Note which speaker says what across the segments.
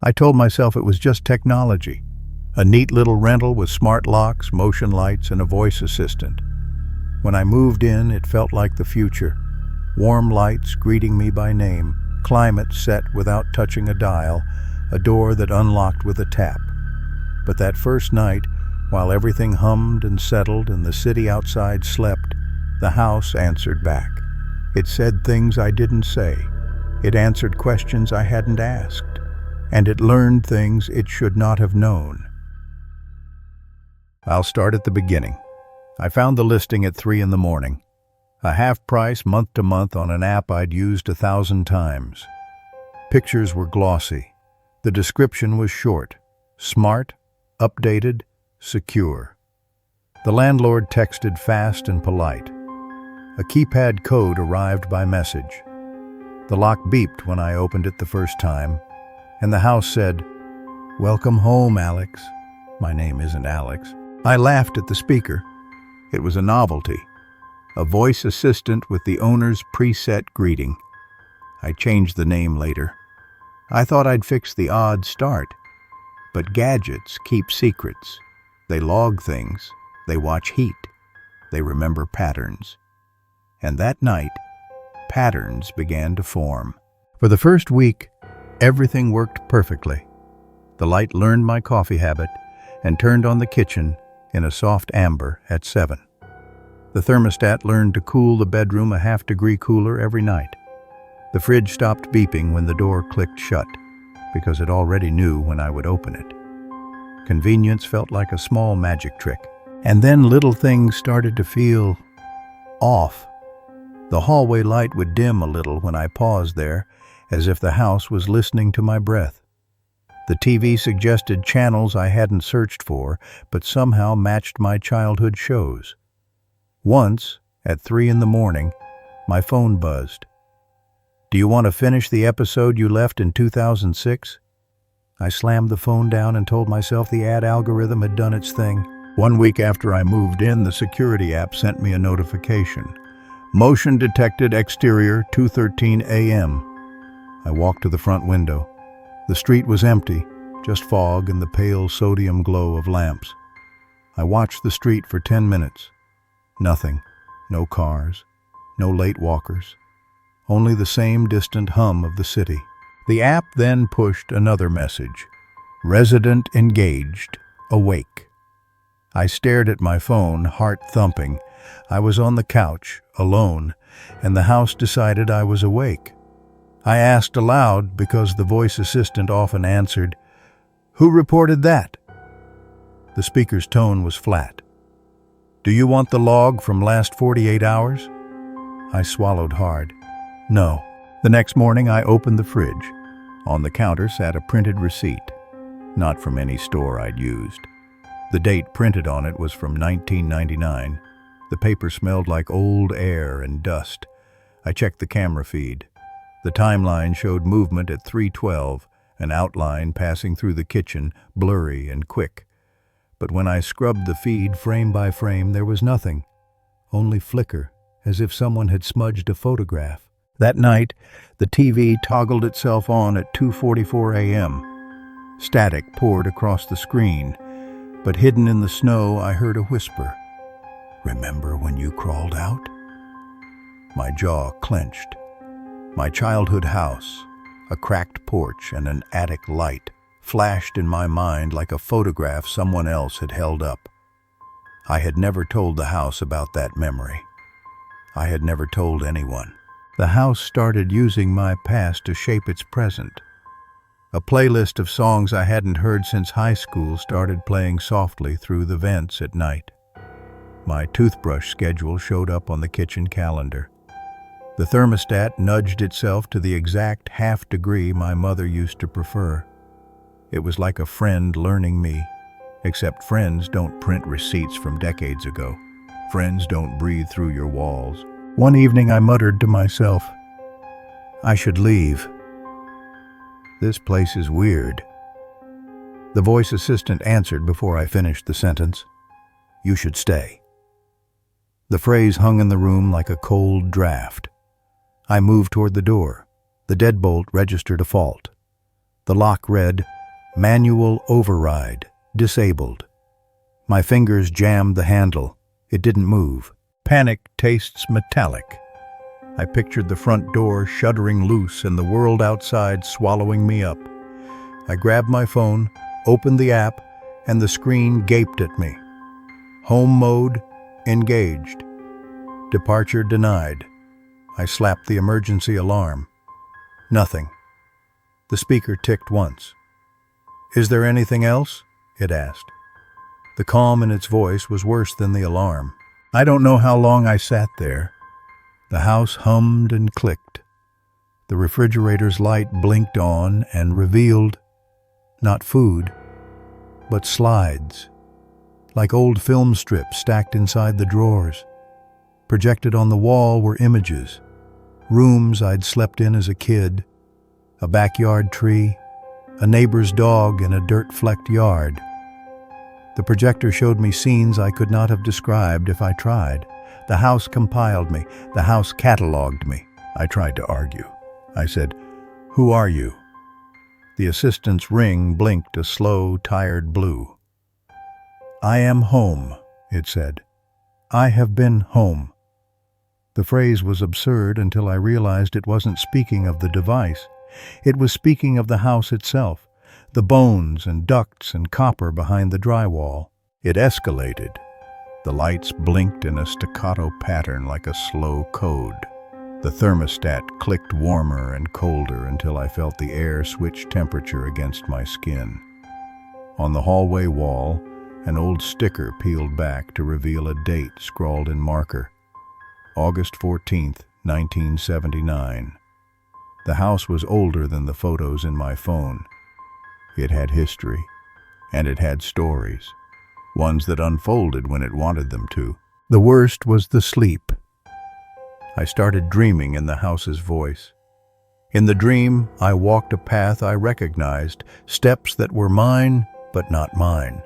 Speaker 1: I told myself it was just technology. A neat little rental with smart locks, motion lights, and a voice assistant. When I moved in, it felt like the future. Warm lights greeting me by name, climate set without touching a dial, a door that unlocked with a tap. But that first night, while everything hummed and settled and the city outside slept, the house answered back. It said things I didn't say. It answered questions I hadn't asked. And it learned things it should not have known. I'll start at the beginning. I found the listing at 3 in the morning. A half price month to month on an app I'd used 1,000 times. Pictures were glossy. The description was short. Smart, updated, secure. The landlord texted fast and polite. A keypad code arrived by message. The lock beeped when I opened it the first time, and the house said, "Welcome home, Alex." My name isn't Alex. I laughed at the speaker. It was a novelty. A voice assistant with the owner's preset greeting. I changed the name later. I thought I'd fix the odd start. But gadgets keep secrets. They log things. They watch heat. They remember patterns. And that night, patterns began to form. For the first week, everything worked perfectly. The light learned my coffee habit and turned on the kitchen in a soft amber at 7. The thermostat learned to cool the bedroom a half-degree cooler every night. The fridge stopped beeping when the door clicked shut, because it already knew when I would open it. Convenience felt like a small magic trick. And then little things started to feel off. The hallway light would dim a little when I paused there, as if the house was listening to my breath. The TV suggested channels I hadn't searched for, but somehow matched my childhood shows. Once, at 3 in the morning, my phone buzzed. "Do you want to finish the episode you left in 2006? I slammed the phone down and told myself the ad algorithm had done its thing. 1 week after I moved in, the security app sent me a notification. Motion detected exterior 2:13 a.m. I walked to the front window. The street was empty, just fog and the pale sodium glow of lamps. I watched the street for 10 minutes. Nothing. No cars. No late walkers. Only the same distant hum of the city. The app then pushed another message. Resident engaged. Awake. I stared at my phone, heart thumping. I was on the couch, alone, and the house decided I was awake. I asked aloud because the voice assistant often answered, "Who reported that?" The speaker's tone was flat. "Do you want the log from last 48 hours? I swallowed hard. No. The next morning I opened the fridge. On the counter sat a printed receipt. Not from any store I'd used. The date printed on it was from 1999. The paper smelled like old air and dust. I checked the camera feed. The timeline showed movement at 3:12, an outline passing through the kitchen, blurry and quick. But when I scrubbed the feed frame by frame, there was nothing. Only flicker, as if someone had smudged a photograph. That night, the TV toggled itself on at 2:44 a.m. Static poured across the screen, but hidden in the snow, I heard a whisper. "Remember when you crawled out?" My jaw clenched. My childhood house, a cracked porch and an attic light, flashed in my mind like a photograph someone else had held up. I had never told the house about that memory. I had never told anyone. The house started using my past to shape its present. A playlist of songs I hadn't heard since high school started playing softly through the vents at night. My toothbrush schedule showed up on the kitchen calendar. The thermostat nudged itself to the exact half-degree my mother used to prefer. It was like a friend learning me, except friends don't print receipts from decades ago. Friends don't breathe through your walls. One evening I muttered to myself, "I should leave. This place is weird." The voice assistant answered before I finished the sentence, "You should stay." The phrase hung in the room like a cold draft. I moved toward the door. The deadbolt registered a fault. The lock read, "Manual override, disabled." My fingers jammed the handle. It didn't move. Panic tastes metallic. I pictured the front door shuddering loose and the world outside swallowing me up. I grabbed my phone, opened the app, and the screen gaped at me. Home mode, engaged. Departure denied. I slapped the emergency alarm. Nothing. The speaker ticked once. "Is there anything else?" it asked. The calm in its voice was worse than the alarm. I don't know how long I sat there. The house hummed and clicked. The refrigerator's light blinked on and revealed not food, but slides, like old film strips stacked inside the drawers. Projected on the wall were images, rooms I'd slept in as a kid, a backyard tree, a neighbor's dog in a dirt-flecked yard. The projector showed me scenes I could not have described if I tried. The house compiled me. The house cataloged me. I tried to argue. I said, "Who are you?" The assistant's ring blinked a slow, tired blue. "I am home," it said. "I have been home." The phrase was absurd until I realized it wasn't speaking of the device. It was speaking of the house itself. The bones and ducts and copper behind the drywall. It escalated. The lights blinked in a staccato pattern like a slow code. The thermostat clicked warmer and colder until I felt the air switch temperature against my skin. On the hallway wall, an old sticker peeled back to reveal a date scrawled in marker. August 14th, 1979. The house was older than the photos in my phone. It had history, and it had stories, ones that unfolded when it wanted them to. The worst was the sleep. I started dreaming in the house's voice. In the dream, I walked a path I recognized, steps that were mine, but not mine.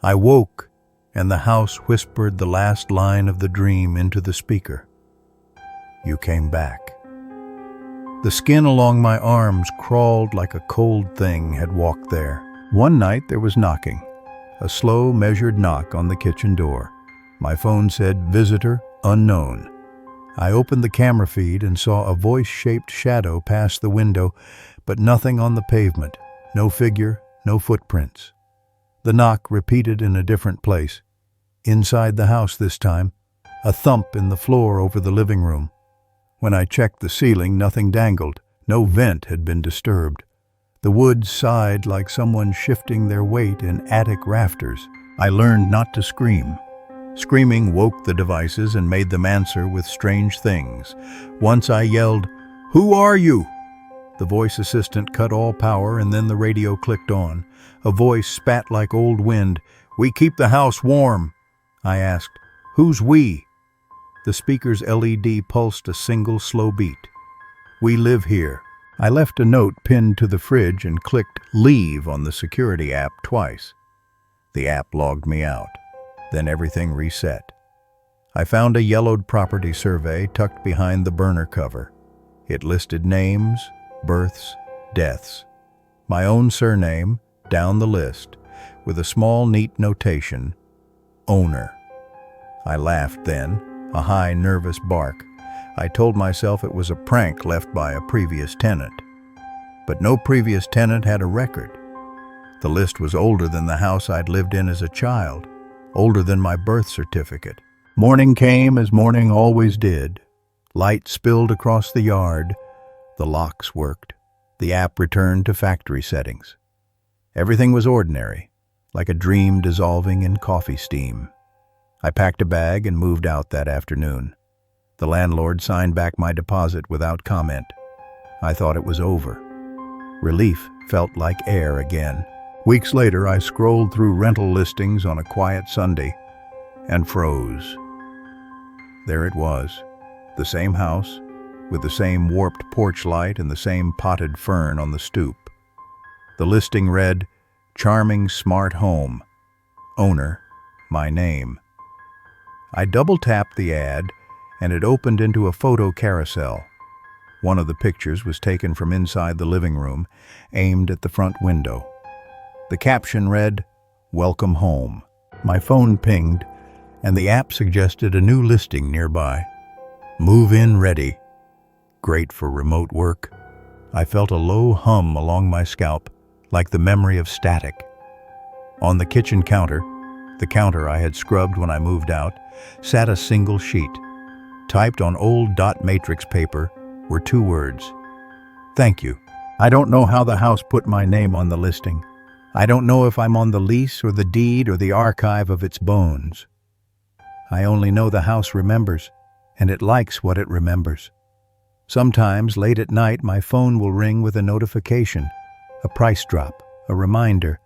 Speaker 1: I woke, and the house whispered the last line of the dream into the speaker. "You came back." The skin along my arms crawled like a cold thing had walked there. One night there was knocking, a slow, measured knock on the kitchen door. My phone said, "Visitor unknown." I opened the camera feed and saw a voice-shaped shadow pass the window, but nothing on the pavement, no figure, no footprints. The knock repeated in a different place. Inside the house this time, a thump in the floor over the living room. When I checked the ceiling, nothing dangled. No vent had been disturbed. The wood sighed like someone shifting their weight in attic rafters. I learned not to scream. Screaming woke the devices and made them answer with strange things. Once I yelled, "Who are you?" The voice assistant cut all power and then the radio clicked on. A voice spat like old wind. "We keep the house warm." I asked, "Who's we?" The speaker's LED pulsed a single slow beat. "We live here." I left a note pinned to the fridge and clicked Leave on the security app twice. The app logged me out. Then everything reset. I found a yellowed property survey tucked behind the burner cover. It listed names, births, deaths. My own surname, down the list, with a small, neat notation, owner. I laughed then, a high, nervous bark. I told myself it was a prank left by a previous tenant. But no previous tenant had a record. The list was older than the house I'd lived in as a child, older than my birth certificate. Morning came as morning always did. Light spilled across the yard. The locks worked. The app returned to factory settings. Everything was ordinary, like a dream dissolving in coffee steam. I packed a bag and moved out that afternoon. The landlord signed back my deposit without comment. I thought it was over. Relief felt like air again. Weeks later, I scrolled through rental listings on a quiet Sunday and froze. There it was, the same house, with the same warped porch light and the same potted fern on the stoop. The listing read, "Charming smart home. Owner, my name." I double-tapped the ad, and it opened into a photo carousel. One of the pictures was taken from inside the living room, aimed at the front window. The caption read, "Welcome home." My phone pinged, and the app suggested a new listing nearby. Move-in ready. Great for remote work. I felt a low hum along my scalp, like the memory of static. On the kitchen counter, the counter I had scrubbed when I moved out, sat a single sheet. Typed on old dot matrix paper were 2 words. Thank you. I don't know how the house put my name on the listing. I don't know if I'm on the lease or the deed or the archive of its bones. I only know the house remembers, and it likes what it remembers. Sometimes, late at night, my phone will ring with a notification, a price drop, a reminder,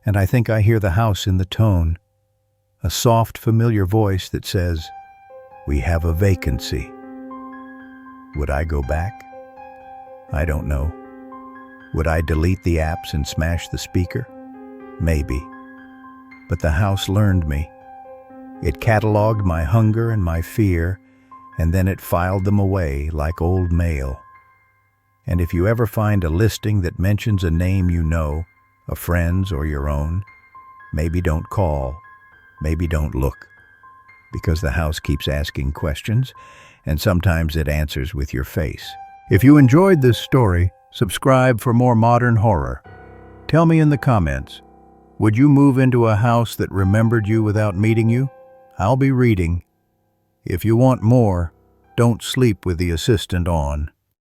Speaker 1: and I think I hear the house in the tone, a soft, familiar voice that says, "We have a vacancy." Would I go back? I don't know. Would I delete the apps and smash the speaker? Maybe. But the house learned me. It cataloged my hunger and my fear, and then it filed them away like old mail. And if you ever find a listing that mentions a name you know, a friend's or your own, maybe don't call, maybe don't look, because the house keeps asking questions, and sometimes it answers with your face. If you enjoyed this story, subscribe for more modern horror. Tell me in the comments, would you move into a house that remembered you without meeting you? I'll be reading. If you want more, don't sleep with the assistant on.